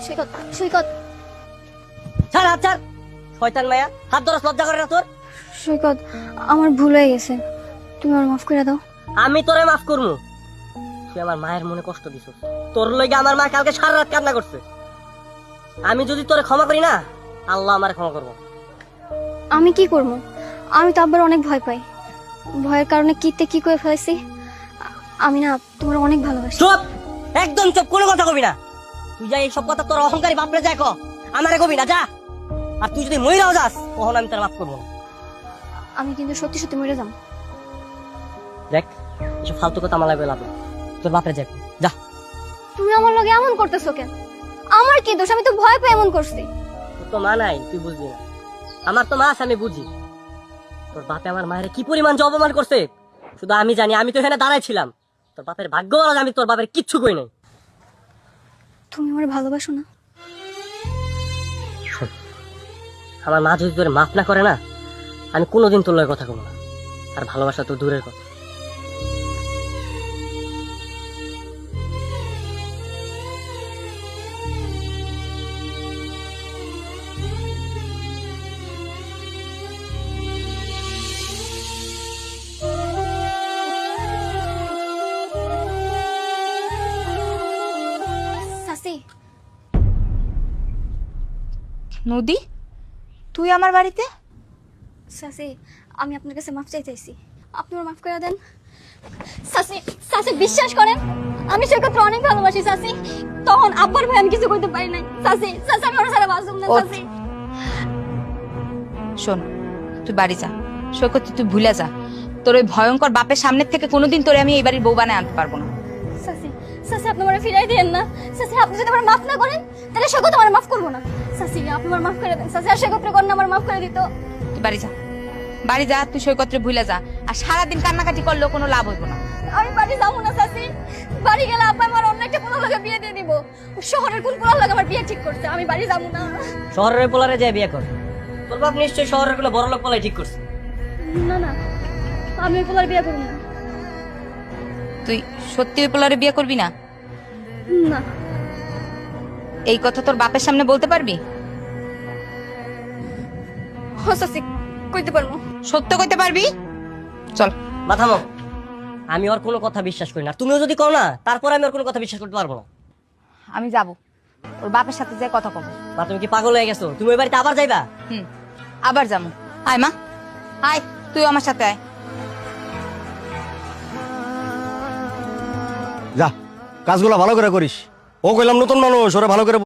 সৈকত সৈকত ছাড় হাত ছাড়, শয়তান মায়া, হাত ধরাস লজ্জা করে না তোর? সৈকত আমার ভুল হয়ে গেছে, তুমি আমার মাফ করে দাও। আমি তোরে মাফ করবো? তুই আমার মায়ের মনে কষ্ট দিছ, তোর লইগে আমার মা কালকে সারা রাত কান্না করছে। আমি যদি তোরে ক্ষমা করি না, আল্লাহ আমারে ক্ষমা করবো। আমি কি করব? আমি তো আব্বার অনেক ভয় পাই, ভয়ের কারণে কিতে কি করে ফেলেছি। আমি না তোমার অনেক ভালোবাসি। চুপ, একদম চুপ, কোনো কথা কবি না। তুই যা এইসব কথা তোর অহংকারী বাপরে যাই কো, আমারে কবি না, যা। আর তুই যদি মইরাও যাস, তখন আমি তোর মাফ করবো না। আমি কিন্তু সত্যি সত্যি মরে যাম। দেখ, এসব ফালতু কথা আমার লাগবে লাভ না। তোর বাপরে যাই কো, যা। তুমি আমার লগে এমন করতেছো কেন? আমার কি দোষ? আমি তো ভয় পেয়ে এমন করছি। তোর তো মা নাই, তুই বুঝবি না। আমার তো মা আছে, আমি বুঝি। তোর বাপে আমার মায়ের কি পরিমাণ যে অপমান করছে শুধু আমি জানি। আমি তো এখানে দাঁড়াইছিলাম। তোর বাপের ভাগ্য ভালো যে আমি তোর বাপের কিচ্ছু কই নাই। তুমি আমার ভালোবাসো না? শোন, আমার মা যদি তোর মাফ না করে না, আমি কোনোদিন তোর লগে কথা কব না। আর ভালোবাসা তো দূরের কথা। সাসি, নদী, তুই আমার বাড়িতে? সাসি, আমি আপনার কাছে মাফ চাইতেছি, আপনি আমার মাফ করে দেন। সাসি, সাসি বিশ্বাস করেন, আমি সৈকতকে অনেক ভালোবাসি সাসি। তখন আব্বার ভাই আমি কিছু করতে পারি নাই সাসি। সাসি আমি ওর সাথে বাঁচব না ওঠ। সাসি। শোন, তুই বাড়ি যা। সৈকত, তুই ভুলে যা। তোর ওই ভয়ঙ্কর বাপের সামনে থেকে কোনোদিন তোরে আমি এই বাড়ির বউ বানায় আনতে পারবো না। সাসি, সাসি আপনি আমার ফিরাই দেন না সাসি। আপনি যদি আমার মাফ না করেন তাহলে সৈকত আমার মাফ করবো না সাসি। আপনি আমার মাফ করে দেন সাসি। আর সৈকতের কন্যা আমার মাফ করে দিত। তুই বাড়ি যা, বাড়ি যা। তুই সৈকতরে ভুলে যা। আর সারাদিন কান্নাকাটি করলেও কোনো লাভ হইব না। আমি বাড়ি যাবো না সাসি। বাড়ি গেলে আব্বা আমার অন্য একটা পোলার লগে বিয়ে দিয়ে দিব। শহরের কোন পোলার লগে আমার বিয়ে ঠিক করছে। আমি বাড়ি যাবো না। শহরের পোলারে যায় বিয়ে কর। তোর বাপ নিশ্চয়ই শহরের কোনো বড় লোক পোলাই ঠিক করছে। না না, আমি ওই পোলার বিয়ে করবো না। তুই সত্যি ওই পোলারে বিয়ে করবি না? না, এই কথা তোর বাপের সামনে বলতে পারবি? ও সাসি কইতে পারবো। সত্য কইতে পারবি? চল। মাথা মুখ, আমি ওর কোনো কথা বিশ্বাস করি না। তুমিও যদি কও না, তারপর আমি ওর কোনো কথা বিশ্বাস করতে পারবো না। আমি যাব, ওর বাপের সাথে যে কথা কব। মা, তুমি কি পাগল হয়ে গেছো? তুমি ওই বাড়িতে আবার যাইবা? আবার যাবো। আয় মা, আয়, তুই আমার সাথে আয়। যা, কাজগুলো ভালো করে করিস। ও কইলাম নতুন মানুষ, ওরা ভালো করে